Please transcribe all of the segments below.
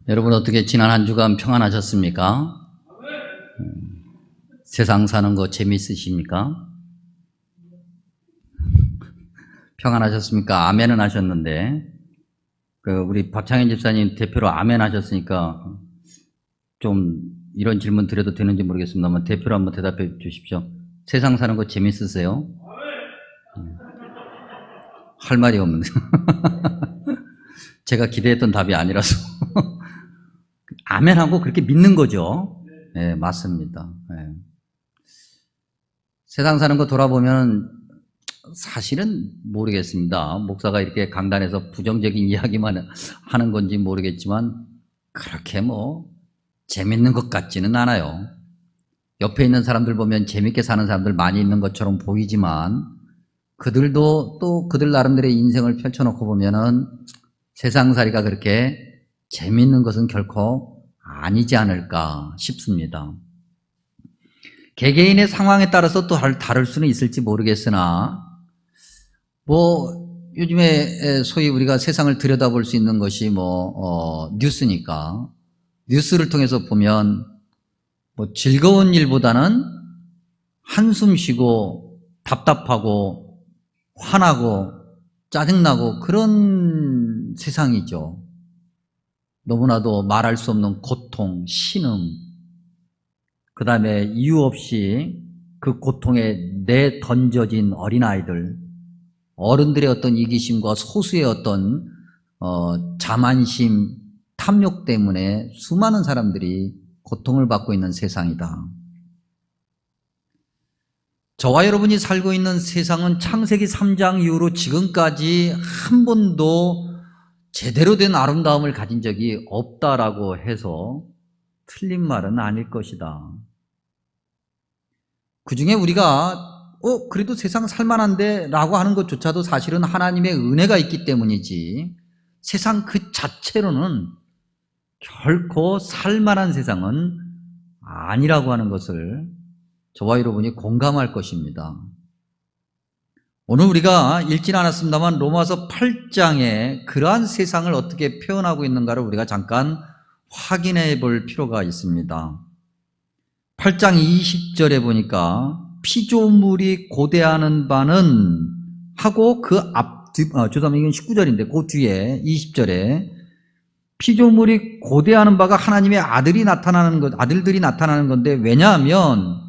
여러분 어떻게 지난 한 주간 평안하셨습니까? 세상 사는 거 재미있으십니까? 평안하셨습니까? 아멘은 하셨는데 우리 박창현 집사님 대표로 아멘 하셨으니까 좀 이런 질문 드려도 되는지 모르겠습니다만 대표로 한번 대답해 주십시오. 세상 사는 거 재미있으세요? 할 말이 없는데 제가 기대했던 답이 아니라서 아멘하고 그렇게 믿는 거죠. 네, 맞습니다. 네. 세상 사는 거 돌아보면 사실은 모르겠습니다. 목사가 이렇게 강단에서 부정적인 이야기만 하는 건지 모르겠지만 그렇게 재밌는 것 같지는 않아요. 옆에 있는 사람들 보면 재밌게 사는 사람들 많이 있는 것처럼 보이지만 그들도 또 그들 나름대로의 인생을 펼쳐놓고 보면은 세상살이가 그렇게 재밌는 것은 결코 아니지 않을까 싶습니다. 개개인의 상황에 따라서 또 다를 수는 있을지 모르겠으나 요즘에 소위 우리가 세상을 들여다볼 수 있는 것이 뉴스니까 뉴스를 통해서 보면 즐거운 일보다는 한숨 쉬고 답답하고 화나고 짜증나고 그런 세상이죠. 너무나도 말할 수 없는 고통, 신음, 그 다음에 이유 없이 그 고통에 내던져진 어린아이들, 어른들의 어떤 이기심과 소수의 어떤 자만심, 탐욕 때문에 수많은 사람들이 고통을 받고 있는 세상이다. 저와 여러분이 살고 있는 세상은 창세기 3장 이후로 지금까지 한 번도 제대로 된 아름다움을 가진 적이 없다라고 해서 틀린 말은 아닐 것이다. 그 중에 우리가 그래도 세상 살만한데 라고 하는 것조차도 사실은 하나님의 은혜가 있기 때문이지 세상 그 자체로는 결코 살만한 세상은 아니라고 하는 것을 저와 여러분이 공감할 것입니다. 오늘 우리가 읽진 않았습니다만 로마서 8장에 그러한 세상을 어떻게 표현하고 있는가를 우리가 잠깐 확인해 볼 필요가 있습니다. 8장 20절에 보니까 피조물이 고대하는 바는 하고 죄송합니다. 이건 19절인데 그 뒤에 20절에 피조물이 고대하는 바가 하나님의 아들들이 나타나는 건데 왜냐하면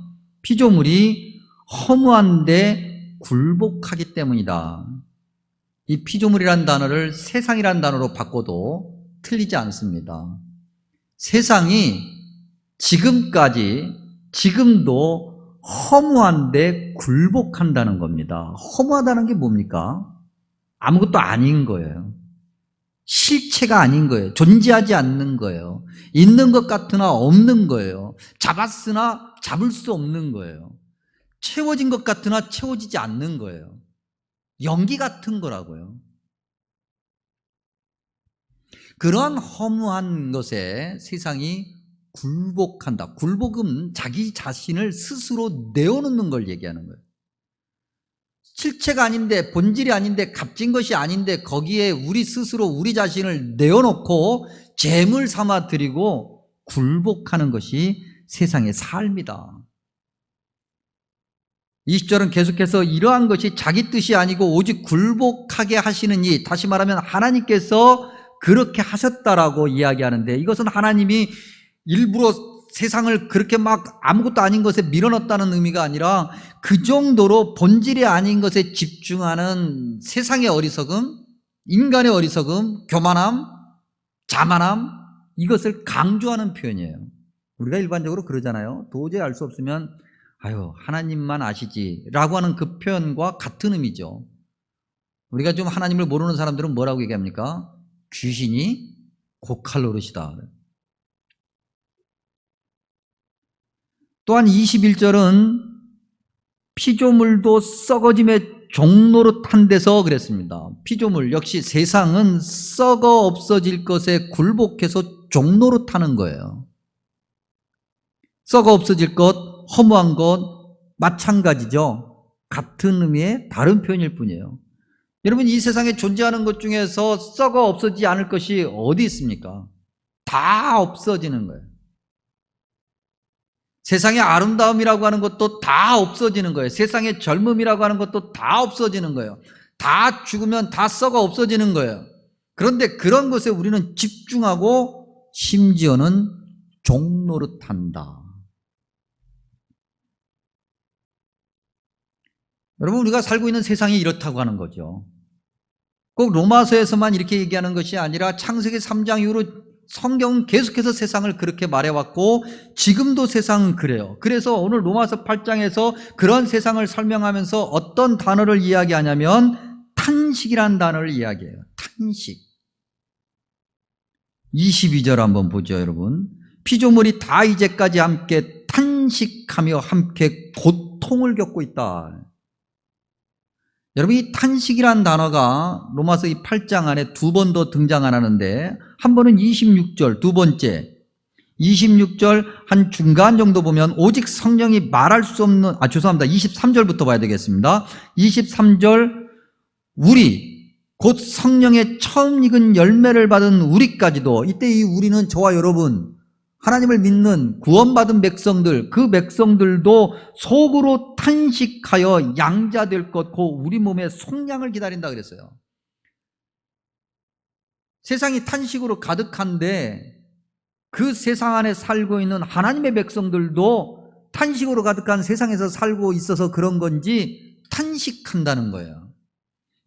피조물이 허무한데 굴복하기 때문이다. 이 피조물이라는 단어를 세상이라는 단어로 바꿔도 틀리지 않습니다. 세상이 지금도 허무한데 굴복한다는 겁니다. 허무하다는 게 뭡니까? 아무것도 아닌 거예요. 실체가 아닌 거예요. 존재하지 않는 거예요. 있는 것 같으나 없는 거예요. 잡았으나 잡을 수 없는 거예요. 채워진 것 같으나 채워지지 않는 거예요. 연기 같은 거라고요. 그러한 허무한 것에 세상이 굴복한다. 굴복은 자기 자신을 스스로 내어놓는 걸 얘기하는 거예요. 실체가 아닌데, 본질이 아닌데, 값진 것이 아닌데 거기에 우리 스스로 우리 자신을 내어놓고 재물 삼아 드리고 굴복하는 것이 세상의 삶이다. 20절은 계속해서 이러한 것이 자기 뜻이 아니고 오직 굴복하게 하시는 이, 다시 말하면 하나님께서 그렇게 하셨다라고 이야기하는데 이것은 하나님이 일부러 세상을 그렇게 아무것도 아닌 것에 밀어넣었다는 의미가 아니라 그 정도로 본질이 아닌 것에 집중하는 세상의 어리석음, 인간의 어리석음, 교만함, 자만함, 이것을 강조하는 표현이에요. 우리가 일반적으로 그러잖아요. 도저히 알 수 없으면 하나님만 아시지 라고 하는 그 표현과 같은 의미죠. 우리가 좀 하나님을 모르는 사람들은 뭐라고 얘기합니까? 귀신이 고칼 노릇이다. 또한 21절은 피조물도 썩어짐의 종노릇한 데서 그랬습니다. 피조물 역시 세상은 썩어 없어질 것에 굴복해서 종노릇하는 거예요. 썩어 없어질 것, 허무한 것 마찬가지죠. 같은 의미의 다른 표현일 뿐이에요. 여러분, 이 세상에 존재하는 것 중에서 썩어 없어지지 않을 것이 어디 있습니까? 다 없어지는 거예요. 세상의 아름다움이라고 하는 것도 다 없어지는 거예요. 세상의 젊음이라고 하는 것도 다 없어지는 거예요. 다 죽으면 다 썩어 없어지는 거예요. 그런데 그런 것에 우리는 집중하고 심지어는 종노릇한다. 여러분, 우리가 살고 있는 세상이 이렇다고 하는 거죠. 꼭 로마서에서만 이렇게 얘기하는 것이 아니라 창세기 3장 이후로 성경은 계속해서 세상을 그렇게 말해왔고 지금도 세상은 그래요. 그래서 오늘 로마서 8장에서 그런 세상을 설명하면서 어떤 단어를 이야기하냐면 탄식이라는 단어를 이야기해요. 탄식. 22절 한번 보죠, 여러분. 피조물이 다 이제까지 함께 탄식하며 함께 고통을 겪고 있다. 여러분, 이 탄식이란 단어가 로마서 이 8장 안에 두 번 더 등장 안 하는데 한 번은 26절, 두 번째 26절 한 중간 정도 보면 오직 성령이 말할 수 없는, 죄송합니다. 23절부터 봐야 되겠습니다. 23절 우리 곧 성령의 처음 익은 열매를 받은 우리까지도, 이때 이 우리는 저와 여러분, 하나님을 믿는 구원받은 백성들, 그 백성들도 속으로 탄식하여 양자될 것, 곧 우리 몸의 속량을 기다린다 그랬어요. 세상이 탄식으로 가득한데 그 세상 안에 살고 있는 하나님의 백성들도 탄식으로 가득한 세상에서 살고 있어서 그런 건지 탄식한다는 거예요.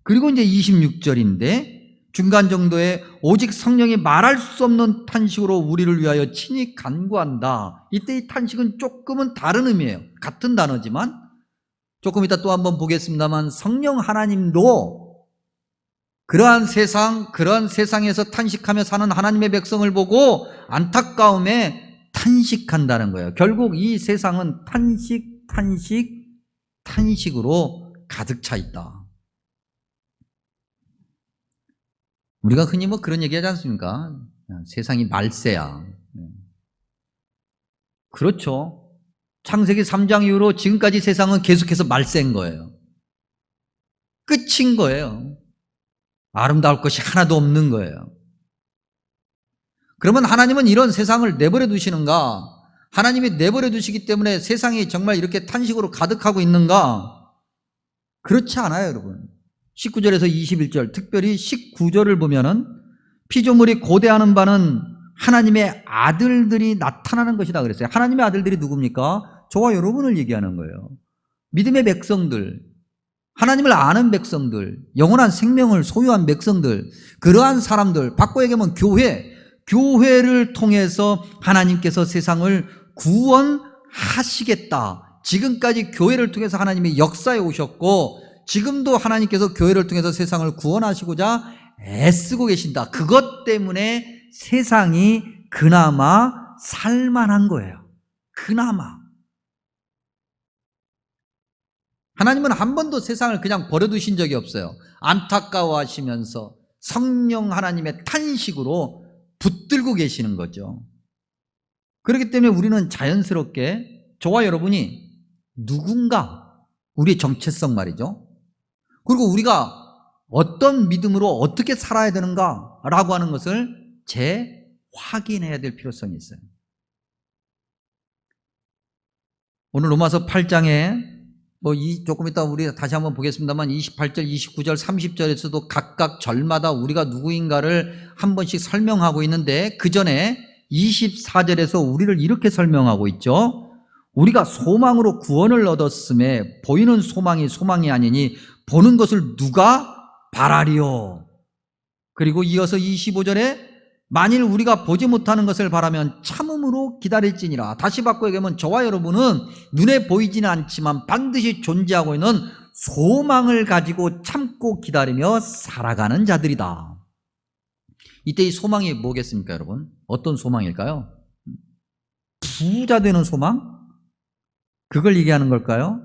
그리고 이제 26절인데 중간 정도에 오직 성령이 말할 수 없는 탄식으로 우리를 위하여 친히 간구한다. 이때 이 탄식은 조금은 다른 의미예요. 같은 단어지만 조금 이따 또 한번 보겠습니다만 성령 하나님도 그러한 세상, 그러한 세상에서 탄식하며 사는 하나님의 백성을 보고 안타까움에 탄식한다는 거예요. 결국 이 세상은 탄식으로 가득 차 있다. 우리가 흔히 뭐 그런 얘기 하지 않습니까? 세상이 말세야. 그렇죠. 창세기 3장 이후로 지금까지 세상은 계속해서 말세인 거예요. 끝인 거예요. 아름다울 것이 하나도 없는 거예요. 그러면 하나님은 이런 세상을 내버려 두시는가? 하나님이 내버려 두시기 때문에 세상이 정말 이렇게 탄식으로 가득하고 있는가? 그렇지 않아요, 여러분. 19절에서 21절, 특별히 19절을 보면은 피조물이 고대하는 바는 하나님의 아들들이 나타나는 것이다 그랬어요. 하나님의 아들들이 누굽니까? 저와 여러분을 얘기하는 거예요. 믿음의 백성들, 하나님을 아는 백성들, 영원한 생명을 소유한 백성들, 그러한 사람들, 바꿔 얘기하면 교회를 통해서 하나님께서 세상을 구원하시겠다. 지금까지 교회를 통해서 하나님이 역사해 오셨고 지금도 하나님께서 교회를 통해서 세상을 구원하시고자 애쓰고 계신다. 그것 때문에 세상이 그나마 살만한 거예요. 그나마. 하나님은 한 번도 세상을 그냥 버려두신 적이 없어요. 안타까워하시면서 성령 하나님의 탄식으로 붙들고 계시는 거죠. 그렇기 때문에 우리는 자연스럽게 저와 여러분이 누군가, 우리의 정체성 말이죠. 그리고 우리가 어떤 믿음으로 어떻게 살아야 되는가라고 하는 것을 재확인해야 될 필요성이 있어요. 오늘 로마서 8장에 조금 이따 우리 다시 한번 보겠습니다만 28절, 29절, 30절에서도 각각 절마다 우리가 누구인가를 한 번씩 설명하고 있는데 그 전에 24절에서 우리를 이렇게 설명하고 있죠. 우리가 소망으로 구원을 얻었음에 보이는 소망이 아니니 보는 것을 누가 바라리요. 그리고 이어서 25절에 만일 우리가 보지 못하는 것을 바라면 참음으로 기다릴지니라. 다시 바꿔 얘기하면 저와 여러분은 눈에 보이지는 않지만 반드시 존재하고 있는 소망을 가지고 참고 기다리며 살아가는 자들이다. 이때 이 소망이 뭐겠습니까, 여러분? 어떤 소망일까요? 부자 되는 소망? 그걸 얘기하는 걸까요?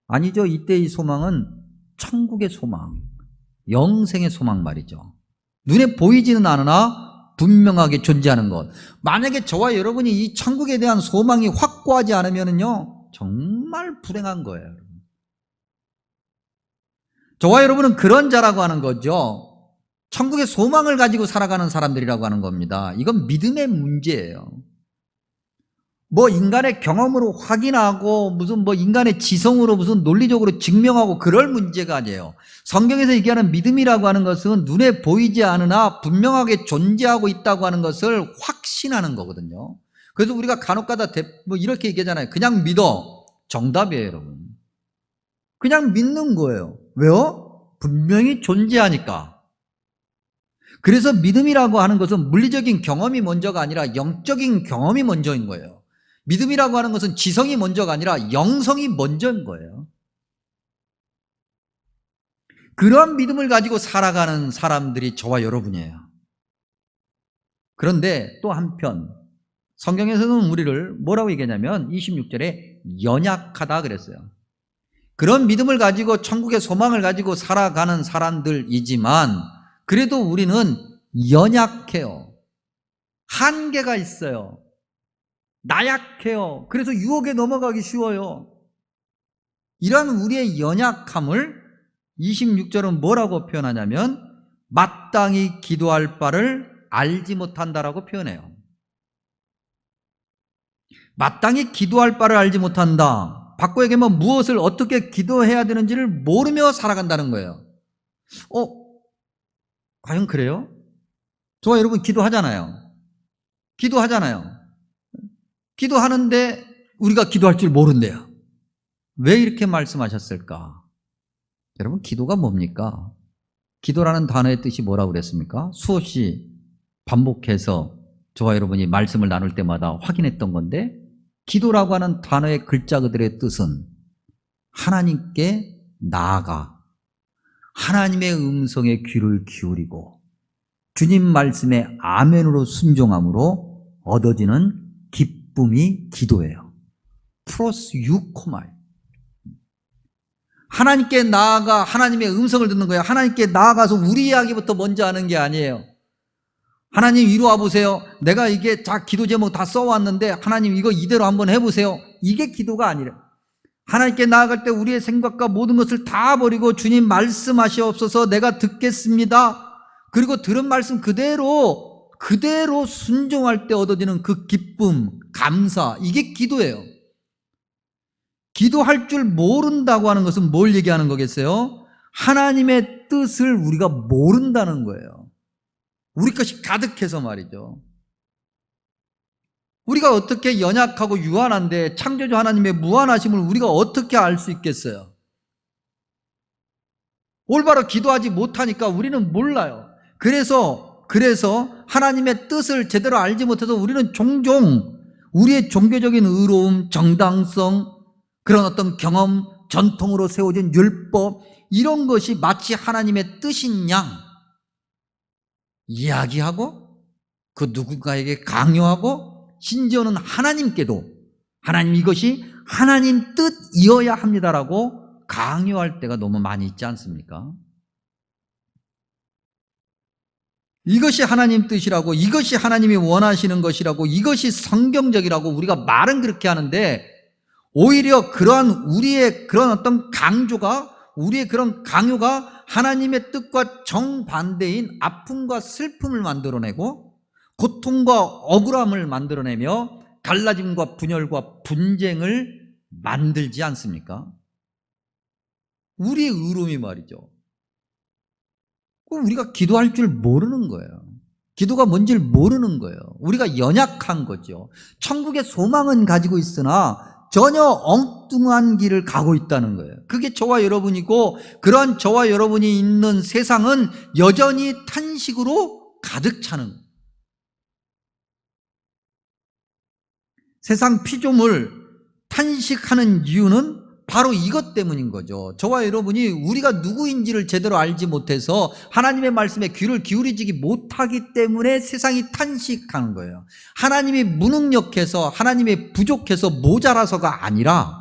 아니죠. 이때 이 소망은 천국의 소망, 영생의 소망 말이죠. 눈에 보이지는 않으나 분명하게 존재하는 것. 만약에 저와 여러분이 이 천국에 대한 소망이 확고하지 않으면요, 정말 불행한 거예요. 저와 여러분은 그런 자라고 하는 거죠. 천국의 소망을 가지고 살아가는 사람들이라고 하는 겁니다. 이건 믿음의 문제예요. 뭐 인간의 경험으로 확인하고 무슨 뭐 인간의 지성으로 무슨 논리적으로 증명하고 그럴 문제가 아니에요. 성경에서 얘기하는 믿음이라고 하는 것은 눈에 보이지 않으나 분명하게 존재하고 있다고 하는 것을 확신하는 거거든요. 그래서 우리가 간혹가다 뭐 이렇게 얘기하잖아요. 그냥 믿어. 정답이에요, 여러분. 그냥 믿는 거예요. 왜요? 분명히 존재하니까. 그래서 믿음이라고 하는 것은 물리적인 경험이 먼저가 아니라 영적인 경험이 먼저인 거예요. 믿음이라고 하는 것은 지성이 먼저가 아니라 영성이 먼저인 거예요. 그런 믿음을 가지고 살아가는 사람들이 저와 여러분이에요. 그런데 또 한편 성경에서는 우리를 뭐라고 얘기하냐면 26절에 연약하다 그랬어요. 그런 믿음을 가지고 천국의 소망을 가지고 살아가는 사람들이지만 그래도 우리는 연약해요. 한계가 있어요. 나약해요. 그래서 유혹에 넘어가기 쉬워요. 이런 우리의 연약함을 26절은 뭐라고 표현하냐면 마땅히 기도할 바를 알지 못한다라고 표현해요. 마땅히 기도할 바를 알지 못한다. 바꿔 얘기하면 무엇을 어떻게 기도해야 되는지를 모르며 살아간다는 거예요. 과연 그래요? 저와 여러분 기도하잖아요. 기도하는데 우리가 기도할 줄 모른대요. 왜 이렇게 말씀하셨을까? 여러분 기도가 뭡니까? 기도라는 단어의 뜻이 뭐라고 그랬습니까? 수없이 반복해서 저와 여러분이 말씀을 나눌 때마다 확인했던 건데 기도라고 하는 단어의 글자 그대로의 뜻은 하나님께 나아가 하나님의 음성에 귀를 기울이고 주님 말씀에 아멘으로 순종함으로 얻어지는 기쁨이 기도예요. 플러스 유코마예요. 하나님께 나아가 하나님의 음성을 듣는 거예요. 하나님께 나아가서 우리 이야기부터 먼저 하는 게 아니에요. 하나님 이리 와보세요. 내가 이게 다 기도 제목 다 써왔는데 하나님 이거 이대로 한번 해보세요. 이게 기도가 아니라 하나님께 나아갈 때 우리의 생각과 모든 것을 다 버리고 주님 말씀하시옵소서 내가 듣겠습니다. 그리고 들은 말씀 그대로 순종할 때 얻어지는 그 기쁨, 감사 이게 기도예요. 기도할 줄 모른다고 하는 것은 뭘 얘기하는 거겠어요? 하나님의 뜻을 우리가 모른다는 거예요. 우리 것이 가득해서 말이죠. 우리가 어떻게 연약하고 유한한데 창조주 하나님의 무한하심을 우리가 어떻게 알 수 있겠어요? 올바로 기도하지 못하니까 우리는 몰라요. 그래서 하나님의 뜻을 제대로 알지 못해서 우리는 종종 우리의 종교적인 의로움, 정당성, 그런 어떤 경험, 전통으로 세워진 율법 이런 것이 마치 하나님의 뜻인 양 이야기하고 그 누군가에게 강요하고 심지어는 하나님께도 하나님 이것이 하나님 뜻이어야 합니다라고 강요할 때가 너무 많이 있지 않습니까? 이것이 하나님 뜻이라고 이것이 하나님이 원하시는 것이라고 이것이 성경적이라고 우리가 말은 그렇게 하는데 오히려 그러한 우리의 그런 어떤 강조가 우리의 그런 강요가 하나님의 뜻과 정반대인 아픔과 슬픔을 만들어내고 고통과 억울함을 만들어내며 갈라짐과 분열과 분쟁을 만들지 않습니까? 우리의 의로움이 말이죠. 우리가 기도할 줄 모르는 거예요. 기도가 뭔지를 모르는 거예요. 우리가 연약한 거죠. 천국의 소망은 가지고 있으나 전혀 엉뚱한 길을 가고 있다는 거예요. 그게 저와 여러분이고 그런 저와 여러분이 있는 세상은 여전히 탄식으로 가득 차는 거예요. 세상 피조물 탄식하는 이유는 바로 이것 때문인 거죠. 저와 여러분이 우리가 누구인지를 제대로 알지 못해서 하나님의 말씀에 귀를 기울이지 못하기 때문에 세상이 탄식하는 거예요. 하나님이 무능력해서 하나님이 부족해서 모자라서가 아니라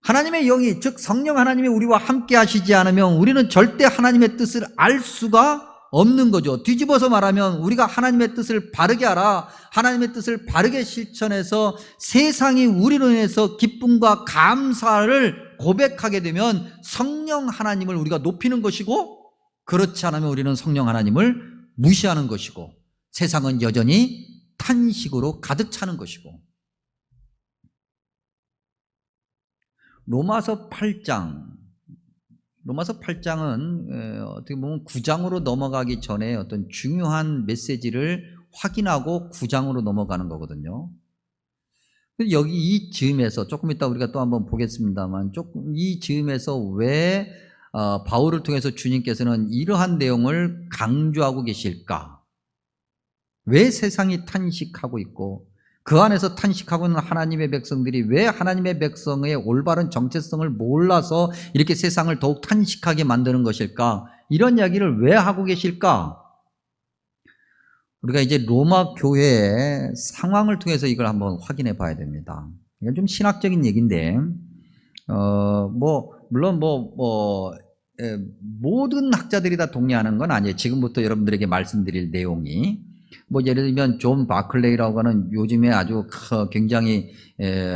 하나님의 영이 즉 성령 하나님이 우리와 함께 하시지 않으면 우리는 절대 하나님의 뜻을 알 수가 없는 거죠. 뒤집어서 말하면 우리가 하나님의 뜻을 바르게 알아, 하나님의 뜻을 바르게 실천해서 세상이 우리로 인해서 기쁨과 감사를 고백하게 되면 성령 하나님을 우리가 높이는 것이고, 그렇지 않으면 우리는 성령 하나님을 무시하는 것이고, 세상은 여전히 탄식으로 가득 차는 것이고. 로마서 8장은 어떻게 보면 9장으로 넘어가기 전에 어떤 중요한 메시지를 확인하고 9장으로 넘어가는 거거든요. 여기 이 즈음에서, 조금 이따 우리가 또 한번 보겠습니다만, 조금 이 즈음에서 왜 바울을 통해서 주님께서는 이러한 내용을 강조하고 계실까? 왜 세상이 탄식하고 있고, 그 안에서 탄식하고 있는 하나님의 백성들이 왜 하나님의 백성의 올바른 정체성을 몰라서 이렇게 세상을 더욱 탄식하게 만드는 것일까? 이런 이야기를 왜 하고 계실까? 우리가 이제 로마 교회의 상황을 통해서 이걸 한번 확인해 봐야 됩니다. 이건 좀 신학적인 얘기인데, 물론 모든 학자들이 다 동의하는 건 아니에요. 지금부터 여러분들에게 말씀드릴 내용이. 예를 들면 존 바클레이라고 하는 요즘에 아주 굉장히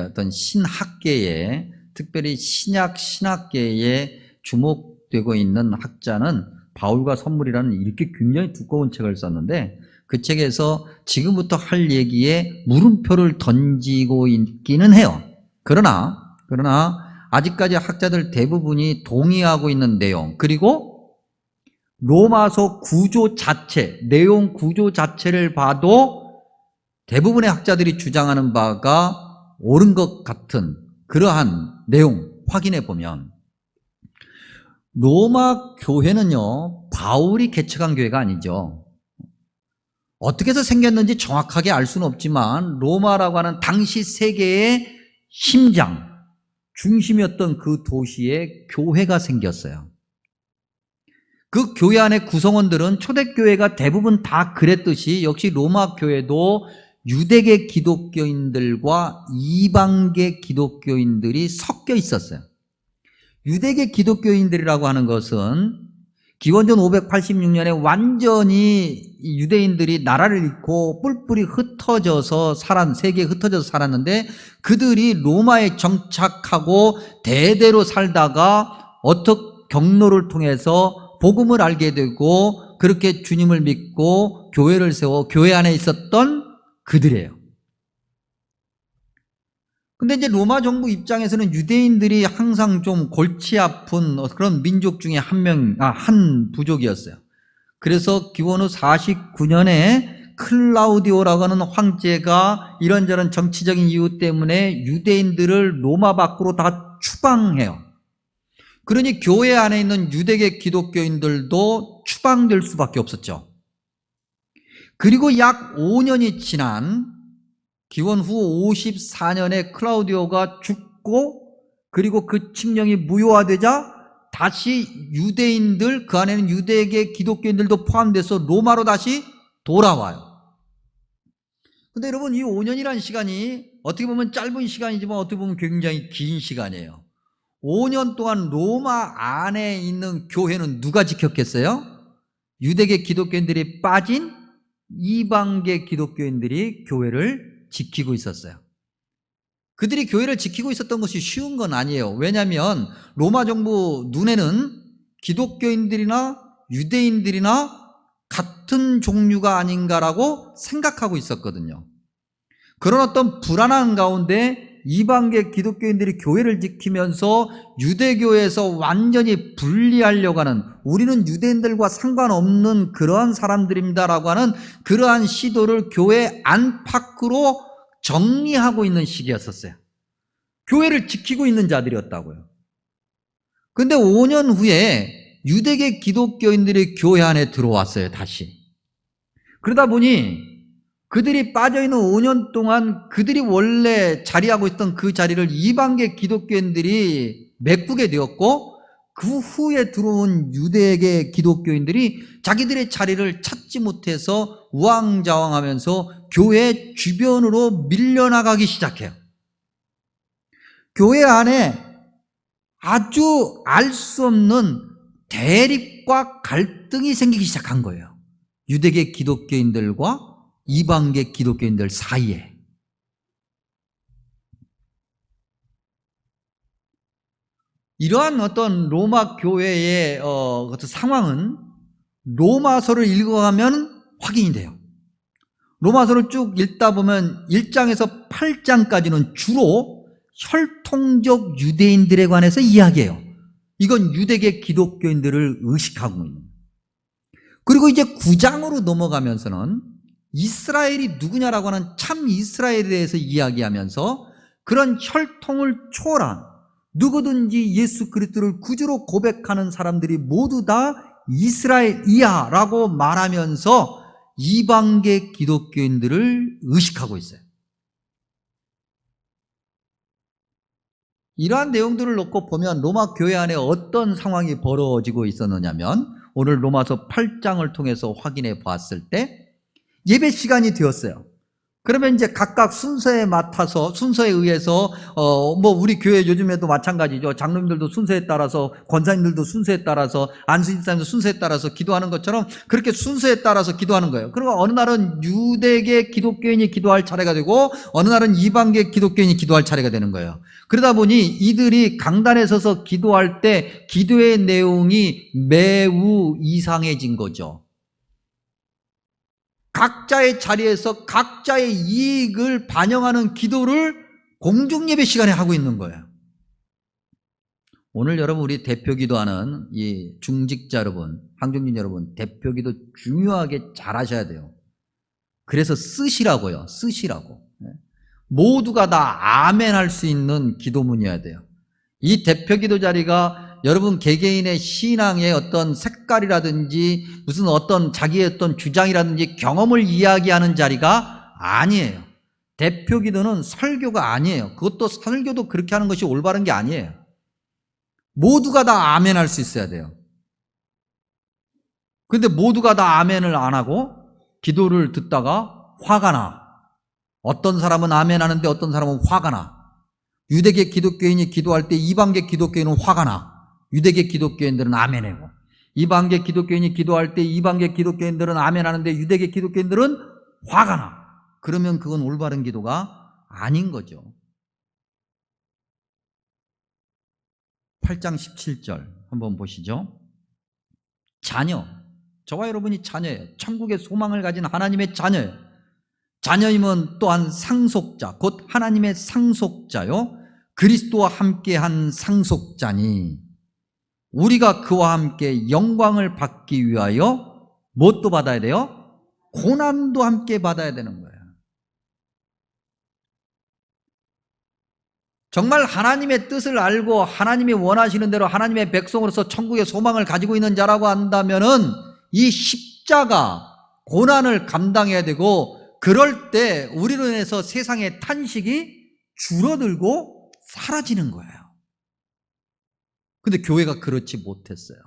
어떤 신학계에, 특별히 신학계에 주목되고 있는 학자는 바울과 선물이라는 이렇게 굉장히 두꺼운 책을 썼는데, 그 책에서 지금부터 할 얘기에 물음표를 던지고 있기는 해요. 그러나 아직까지 학자들 대부분이 동의하고 있는 내용, 그리고 로마서 구조 자체, 내용 구조 자체를 봐도 대부분의 학자들이 주장하는 바가 옳은 것 같은 그러한 내용 확인해 보면, 로마 교회는요, 바울이 개척한 교회가 아니죠. 어떻게 해서 생겼는지 정확하게 알 수는 없지만, 로마라고 하는 당시 세계의 심장, 중심이었던 그 도시에 교회가 생겼어요. 그 교회 안의 구성원들은 초대교회가 대부분 다 그랬듯이 역시 로마 교회도 유대계 기독교인들과 이방계 기독교인들이 섞여 있었어요. 유대계 기독교인들이라고 하는 것은 기원전 586년에 완전히 유대인들이 나라를 잃고 뿔뿔이 흩어져서 세계에 흩어져서 살았는데, 그들이 로마에 정착하고 대대로 살다가 어떻게 경로를 통해서 복음을 알게 되고 그렇게 주님을 믿고 교회를 세워 교회 안에 있었던 그들이에요. 근데 이제 로마 정부 입장에서는 유대인들이 항상 좀 골치 아픈 그런 민족 중에 한 부족이었어요. 그래서 기원 후 49년에 클라우디오라고 하는 황제가 이런저런 정치적인 이유 때문에 유대인들을 로마 밖으로 다 추방해요. 그러니 교회 안에 있는 유대계 기독교인들도 추방될 수밖에 없었죠. 그리고 약 5년이 지난 기원 후 54년에 클라우디오가 죽고, 그리고 그 칙령이 무효화되자 다시 유대인들, 그 안에는 유대계 기독교인들도 포함돼서 로마로 다시 돌아와요. 근데 여러분, 이 5년이라는 시간이 어떻게 보면 짧은 시간이지만 어떻게 보면 굉장히 긴 시간이에요. 5년 동안 로마 안에 있는 교회는 누가 지켰겠어요? 유대계 기독교인들이 빠진 이방계 기독교인들이 교회를 지키고 있었어요. 그들이 교회를 지키고 있었던 것이 쉬운 건 아니에요. 왜냐하면 로마 정부 눈에는 기독교인들이나 유대인들이나 같은 종류가 아닌가라고 생각하고 있었거든요. 그런 어떤 불안한 가운데 이방계 기독교인들이 교회를 지키면서 유대교에서 완전히 분리하려고 하는, 우리는 유대인들과 상관없는 그러한 사람들입니다라고 하는 그러한 시도를 교회 안팎으로 정리하고 있는 시기였었어요. 교회를 지키고 있는 자들이었다고요. 그런데 5년 후에 유대계 기독교인들이 교회 안에 들어왔어요, 다시. 그러다 보니 그들이 빠져있는 5년 동안 그들이 원래 자리하고 있던 그 자리를 이방계 기독교인들이 메꾸게 되었고, 그 후에 들어온 유대계 기독교인들이 자기들의 자리를 찾지 못해서 우왕좌왕하면서 교회 주변으로 밀려나가기 시작해요. 교회 안에 아주 알 수 없는 대립 대립과 갈등이 생기기 시작한 거예요. 유대계 기독교인들과 이방계 기독교인들 사이에. 이러한 어떤 로마 교회의 어떤 상황은 로마서를 읽어가면 확인이 돼요. 로마서를 쭉 읽다 보면 1장에서 8장까지는 주로 혈통적 유대인들에 관해서 이야기해요. 이건 유대계 기독교인들을 의식하고 있는 거예요. 그리고 이제 9장으로 넘어가면서는 이스라엘이 누구냐라고 하는 참 이스라엘에 대해서 이야기하면서 그런 혈통을 초월한 누구든지 예수 그리스도를 구주로 고백하는 사람들이 모두 다 이스라엘이야 라고 말하면서 이방계 기독교인들을 의식하고 있어요. 이러한 내용들을 놓고 보면 로마 교회 안에 어떤 상황이 벌어지고 있었느냐면 오늘 로마서 8장을 통해서 확인해 봤을 때 예배 시간이 되었어요. 그러면 이제 각각 순서에 맡아서 순서에 의해서 우리 교회 요즘에도 마찬가지죠. 장로님들도 순서에 따라서, 권사님들도 순서에 따라서, 안수집사님도 순서에 따라서 기도하는 것처럼 그렇게 순서에 따라서 기도하는 거예요. 그리고 어느 날은 유대계 기독교인이 기도할 차례가 되고 어느 날은 이방계 기독교인이 기도할 차례가 되는 거예요. 그러다 보니 이들이 강단에 서서 기도할 때 기도의 내용이 매우 이상해진 거죠. 각자의 자리에서 각자의 이익을 반영하는 기도를 공중예배 시간에 하고 있는 거예요. 오늘 여러분 우리 대표기도하는 이 중직자 여러분, 항중진 여러분 대표기도 중요하게 잘 하셔야 돼요. 그래서 쓰시라고요. 쓰시라고. 모두가 다 아멘 할 수 있는 기도문이어야 돼요. 이 대표기도 자리가 여러분 개개인의 신앙의 어떤 색깔이라든지 무슨 어떤 자기의 어떤 주장이라든지 경험을 이야기하는 자리가 아니에요. 대표 기도는 설교가 아니에요. 그것도 설교도 그렇게 하는 것이 올바른 게 아니에요. 모두가 다 아멘 할 수 있어야 돼요. 그런데 모두가 다 아멘을 안 하고 기도를 듣다가 화가 나. 어떤 사람은 아멘 하는데 어떤 사람은 화가 나. 유대계 기독교인이 기도할 때 이방계 기독교인은 화가 나. 유대계 기독교인들은 아멘하고 이방계 기독교인이 기도할 때 이방계 기독교인들은 아멘하는데 유대계 기독교인들은 화가 나. 그러면 그건 올바른 기도가 아닌 거죠. 8장 17절 한번 보시죠. 자녀, 저와 여러분이 자녀예요. 천국의 소망을 가진 하나님의 자녀예요. 자녀임은 또한 상속자, 곧 하나님의 상속자요 그리스도와 함께한 상속자니 우리가 그와 함께 영광을 받기 위하여 무엇도 받아야 돼요? 고난도 함께 받아야 되는 거예요. 정말 하나님의 뜻을 알고 하나님이 원하시는 대로 하나님의 백성으로서 천국의 소망을 가지고 있는 자라고 한다면은 이 십자가 고난을 감당해야 되고 그럴 때 우리로 인해서 세상의 탄식이 줄어들고 사라지는 거예요. 근데 교회가 그렇지 못했어요.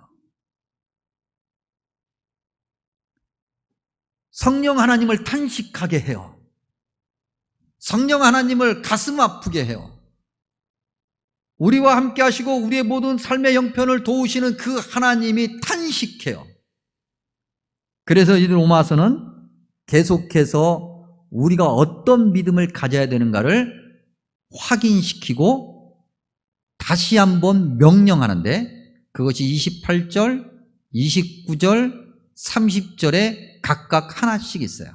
성령 하나님을 탄식하게 해요. 성령 하나님을 가슴 아프게 해요. 우리와 함께 하시고 우리의 모든 삶의 형편을 도우시는 그 하나님이 탄식해요. 그래서 이 로마서는 계속해서 우리가 어떤 믿음을 가져야 되는가를 확인시키고 다시 한번 명령하는데 그것이 28절, 29절, 30절에 각각 하나씩 있어요.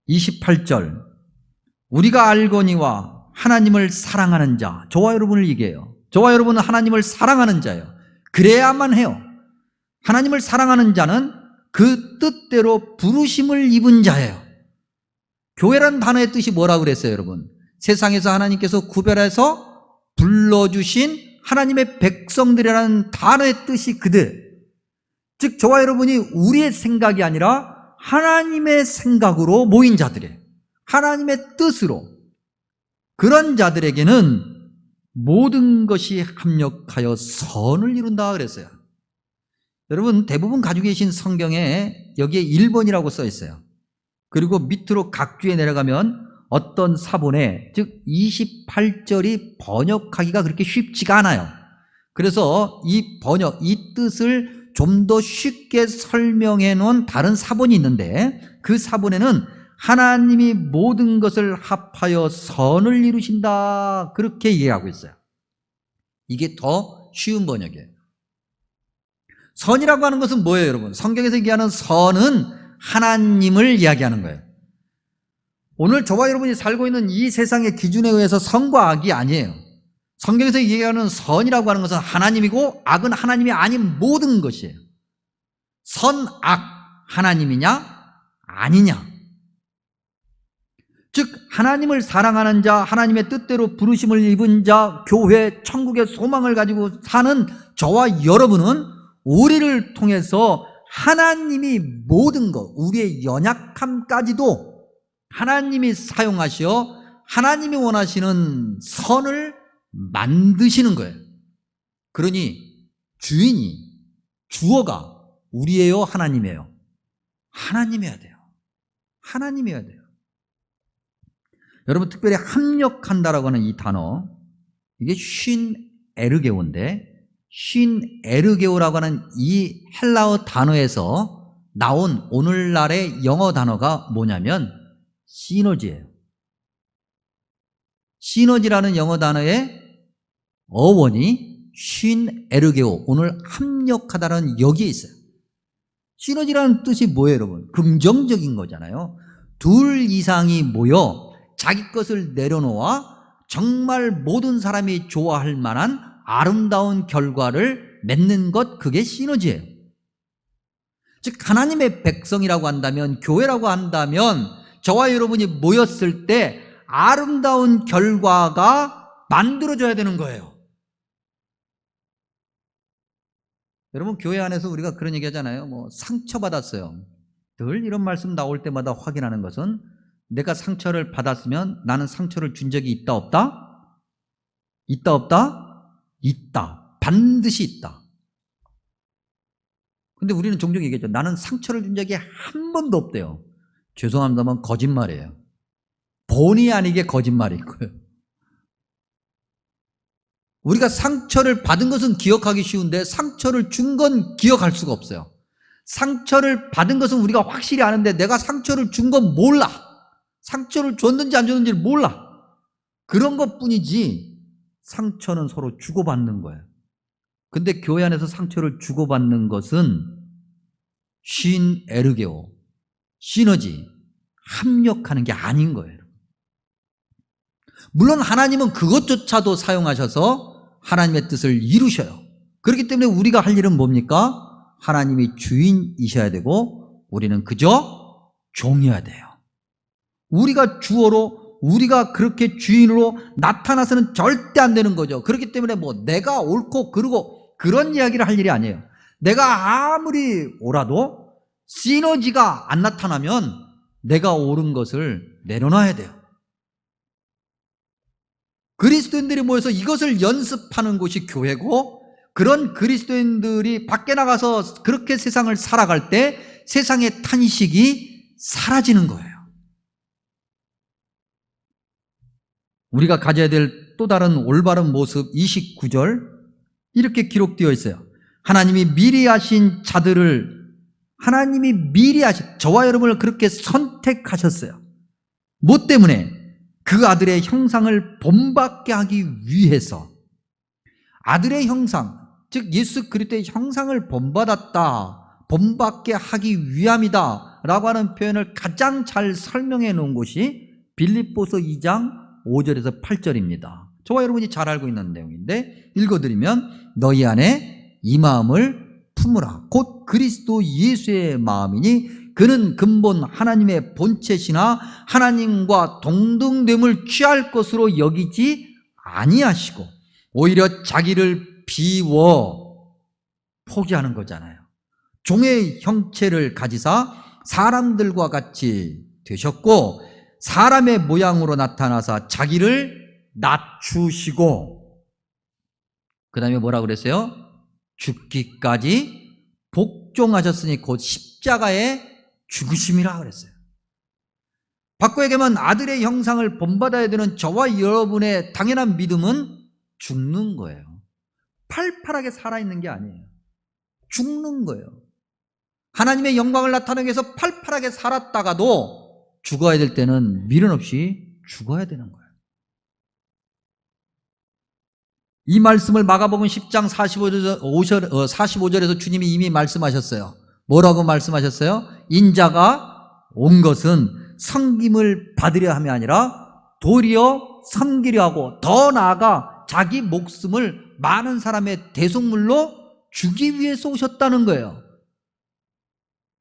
28절 우리가 알거니와 하나님을 사랑하는 자, 저와 여러분을 얘기해요. 저와 여러분은 하나님을 사랑하는 자예요. 그래야만 해요. 하나님을 사랑하는 자는 그 뜻대로 부르심을 입은 자예요. 교회란 단어의 뜻이 뭐라고 그랬어요, 여러분? 세상에서 하나님께서 구별해서 불러주신 하나님의 백성들이라는 단어의 뜻이 그들. 즉 저와 여러분이 우리의 생각이 아니라 하나님의 생각으로 모인 자들이에요. 하나님의 뜻으로. 그런 자들에게는 모든 것이 합력하여 선을 이룬다 그랬어요. 여러분 대부분 가지고 계신 성경에 여기에 1번이라고 써 있어요. 그리고 밑으로 각주에 내려가면 어떤 사본에 즉 28절이 번역하기가 그렇게 쉽지가 않아요. 그래서 이 번역, 이 뜻을 좀 더 쉽게 설명해 놓은 다른 사본이 있는데 그 사본에는 하나님이 모든 것을 합하여 선을 이루신다 그렇게 이해하고 있어요. 이게 더 쉬운 번역이에요. 선이라고 하는 것은 뭐예요, 여러분? 성경에서 얘기하는 선은 하나님을 이야기하는 거예요. 오늘 저와 여러분이 살고 있는 이 세상의 기준에 의해서 선과 악이 아니에요. 성경에서 얘기하는 선이라고 하는 것은 하나님이고 악은 하나님이 아닌 모든 것이에요. 선, 악, 하나님이냐 아니냐. 즉 하나님을 사랑하는 자, 하나님의 뜻대로 부르심을 입은 자, 교회, 천국의 소망을 가지고 사는 저와 여러분은 우리를 통해서 하나님이 모든 것, 우리의 연약함까지도 하나님이 사용하시어 하나님이 원하시는 선을 만드시는 거예요. 그러니 주인이, 주어가 우리예요, 하나님이에요? 하나님이어야 돼요. 하나님이어야 돼요. 여러분, 특별히 합력한다라고 하는 이 단어, 이게 쉰 에르게오인데, 쉰 에르게오라고 하는 이 헬라어 단어에서 나온 오늘날의 영어 단어가 뭐냐면 시너지예요. 시너지라는 영어 단어의 어원이 쉰 에르게오, 오늘 합력하다는 여기에 있어요. 시너지라는 뜻이 뭐예요, 여러분? 긍정적인 거잖아요. 둘 이상이 모여 자기 것을 내려놓아 정말 모든 사람이 좋아할 만한 아름다운 결과를 맺는 것, 그게 시너지예요. 즉 하나님의 백성이라고 한다면, 교회라고 한다면 저와 여러분이 모였을 때 아름다운 결과가 만들어져야 되는 거예요. 여러분, 교회 안에서 우리가 그런 얘기 하잖아요. 상처받았어요. 늘 이런 말씀 나올 때마다 확인하는 것은, 내가 상처를 받았으면 나는 상처를 준 적이 있다 없다? 있다 없다? 있다. 반드시 있다. 근데 우리는 종종 얘기하죠. 나는 상처를 준 적이 한 번도 없대요. 죄송합니다만 거짓말이에요. 본의 아니게 거짓말인 거예요. 우리가 상처를 받은 것은 기억하기 쉬운데 상처를 준 건 기억할 수가 없어요. 상처를 받은 것은 우리가 확실히 아는데 내가 상처를 준 건 몰라. 상처를 줬는지 안 줬는지를 몰라. 그런 것뿐이지 상처는 서로 주고받는 거예요. 근데 교회 안에서 상처를 주고받는 것은 쉰 에르게오, 시너지, 합력하는 게 아닌 거예요. 물론 하나님은 그것조차도 사용하셔서 하나님의 뜻을 이루셔요. 그렇기 때문에 우리가 할 일은 뭡니까? 하나님이 주인이셔야 되고 우리는 그저 종이어야 돼요. 우리가 주어로, 우리가 그렇게 주인으로 나타나서는 절대 안 되는 거죠. 그렇기 때문에 내가 옳고 그르고 그런 이야기를 할 일이 아니에요. 내가 아무리 옳아도 시너지가 안 나타나면 내가 옳은 것을 내려놔야 돼요. 그리스도인들이 모여서 이것을 연습하는 곳이 교회고, 그런 그리스도인들이 밖에 나가서 그렇게 세상을 살아갈 때 세상의 탄식이 사라지는 거예요. 우리가 가져야 될 또 다른 올바른 모습, 29절 이렇게 기록되어 있어요. 하나님이 미리 하신 자들을, 하나님이 미리 저와 여러분을 그렇게 선택하셨어요. 뭐 때문에? 그 아들의 형상을 본받게 하기 위해서. 아들의 형상, 즉 예수 그리스도의 형상을 본받았다, 본받게 하기 위함이다 라고 하는 표현을 가장 잘 설명해 놓은 곳이 빌립보서 2장 5절에서 8절입니다. 저와 여러분이 잘 알고 있는 내용인데 읽어드리면, 너희 안에 이 마음을 품으라. 곧 그리스도 예수의 마음이니 그는 근본 하나님의 본체시나 하나님과 동등됨을 취할 것으로 여기지 아니하시고 오히려 자기를 비워 포기하는 거잖아요. 종의 형체를 가지사 사람들과 같이 되셨고 사람의 모양으로 나타나사 자기를 낮추시고, 그 다음에 뭐라 그랬어요? 죽기까지 복종하셨으니 곧 십자가에 죽으심이라 그랬어요. 바꿔 얘기하면 아들의 형상을 본받아야 되는 저와 여러분의 당연한 믿음은 죽는 거예요. 팔팔하게 살아있는 게 아니에요. 죽는 거예요. 하나님의 영광을 나타내기 위해서 팔팔하게 살았다가도 죽어야 될 때는 미련 없이 죽어야 되는 거예요. 이 말씀을 마가복음 10장 45절에서 주님이 이미 말씀하셨어요. 뭐라고 말씀하셨어요? 인자가 온 것은 섬김을 받으려 함이 아니라 도리어 섬기려 하고 더 나아가 자기 목숨을 많은 사람의 대속물로 주기 위해서 오셨다는 거예요.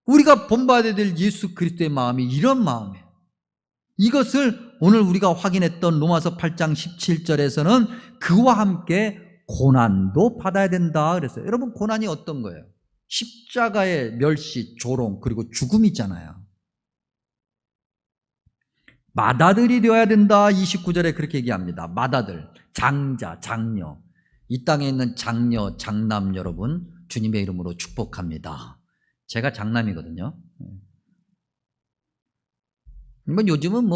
우리가 본받아야 될 예수 그리스도의 마음이 이런 마음이에요. 이것을 오늘 우리가 확인했던 로마서 8장 17절에서는 그와 함께 고난도 받아야 된다 그랬어요. 여러분, 고난이 어떤 거예요? 십자가의 멸시, 조롱, 그리고 죽음이잖아요. 맏아들이 되어야 된다. 29절에 그렇게 얘기합니다. 맏아들, 장자, 장녀. 이 땅에 있는 장녀, 장남 여러분 주님의 이름으로 축복합니다. 제가 장남이거든요. 요즘은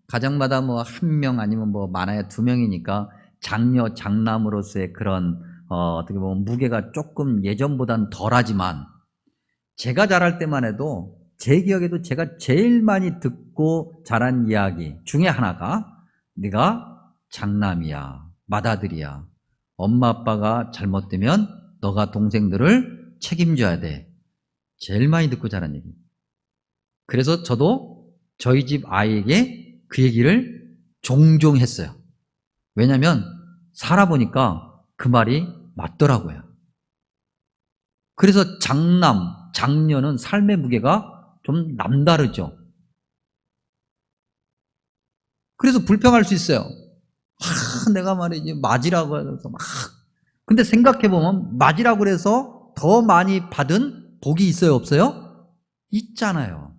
가정마다 1명 아니면 많아야 2명이니까 장녀, 장남으로서의 그런 어떻게 보면 무게가 조금 예전보단 덜하지만, 제가 자랄 때만 해도 제 기억에도 제가 제일 많이 듣고 자란 이야기 중에 하나가 네가 장남이야, 맏아들이야, 엄마 아빠가 잘못되면 너가 동생들을 책임져야 돼. 제일 많이 듣고 자란 얘기. 그래서 저도 저희 집 아이에게 그 얘기를 종종 했어요. 왜냐하면 살아보니까 그 말이 맞더라고요. 그래서 장남, 장녀는 삶의 무게가 좀 남다르죠. 그래서 불평할 수 있어요. 내가 말이지 맞이라고 해서 근데 생각해보면 맞이라고 해서 더 많이 받은 복이 있어요, 없어요? 있잖아요.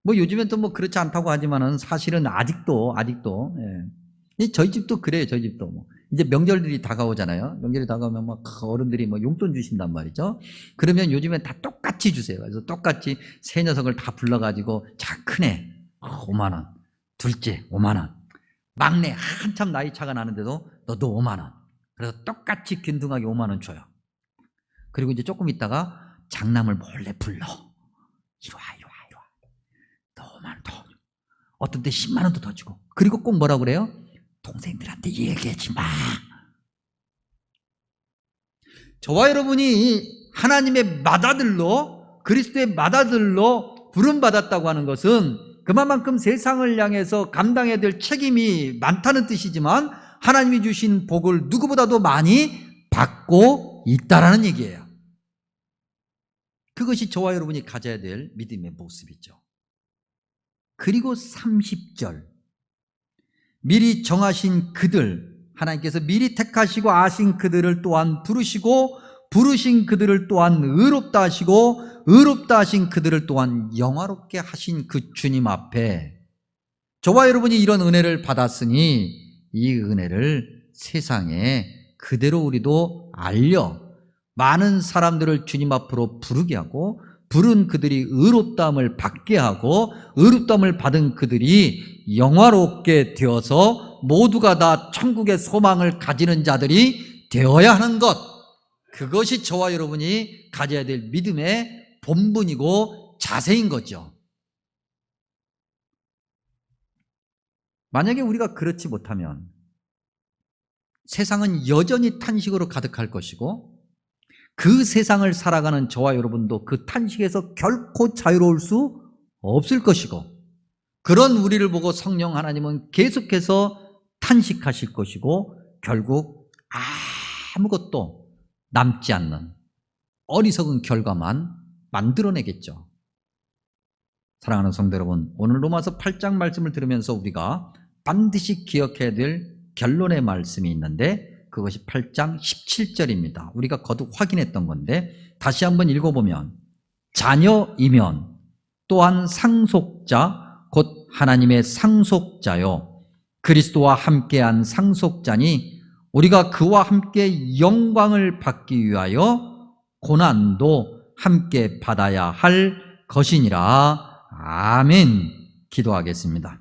요즘엔 또 그렇지 않다고 하지만은 사실은 아직도 예. 저희 집도 그래요. 저희 집도 이제 명절들이 다가오잖아요. 명절이 다가오면 어른들이 용돈 주신단 말이죠. 그러면 요즘엔 다 똑같이 주세요. 그래서 똑같이 세 녀석을 다 불러가지고, 자, 큰애 5만 원, 둘째 5만 원, 막내 한참 나이 차가 나는데도 너도 5만 원. 그래서 똑같이 균등하게 5만 원 줘요. 그리고 이제 조금 있다가 장남을 몰래 불러. 이리 와. 너 5만 원 더. 어떤 때 10만 원도 더 주고. 그리고 꼭 뭐라고 그래요? 동생들한테 얘기하지 마. 저와 여러분이 하나님의 맏아들로, 그리스도의 맏아들로 부름받았다고 하는 것은 그만큼 세상을 향해서 감당해야 될 책임이 많다는 뜻이지만, 하나님이 주신 복을 누구보다도 많이 받고 있다라는 얘기예요. 그것이 저와 여러분이 가져야 될 믿음의 모습이죠. 그리고 30절, 미리 정하신 그들, 하나님께서 미리 택하시고 아신 그들을 또한 부르시고, 부르신 그들을 또한 의롭다 하시고, 의롭다 하신 그들을 또한 영화롭게 하신 그 주님 앞에 저와 여러분이 이런 은혜를 받았으니 이 은혜를 세상에 그대로 우리도 알려 많은 사람들을 주님 앞으로 부르게 하고, 부른 그들이 의롭다함을 받게 하고, 의롭다함을 받은 그들이 영화롭게 되어서 모두가 다 천국의 소망을 가지는 자들이 되어야 하는 것, 그것이 저와 여러분이 가져야 될 믿음의 본분이고 자세인 거죠. 만약에 우리가 그렇지 못하면 세상은 여전히 탄식으로 가득할 것이고, 그 세상을 살아가는 저와 여러분도 그 탄식에서 결코 자유로울 수 없을 것이고, 그런 우리를 보고 성령 하나님은 계속해서 탄식하실 것이고, 결국 아무것도 남지 않는 어리석은 결과만 만들어내겠죠. 사랑하는 성도 여러분, 오늘 로마서 8장 말씀을 들으면서 우리가 반드시 기억해야 될 결론의 말씀이 있는데, 그것이 8장 17절입니다. 우리가 거듭 확인했던 건데 다시 한번 읽어보면, 자녀이면 또한 상속자 곧 하나님의 상속자요 그리스도와 함께한 상속자니 우리가 그와 함께 영광을 받기 위하여 고난도 함께 받아야 할 것이니라. 아멘. 기도하겠습니다.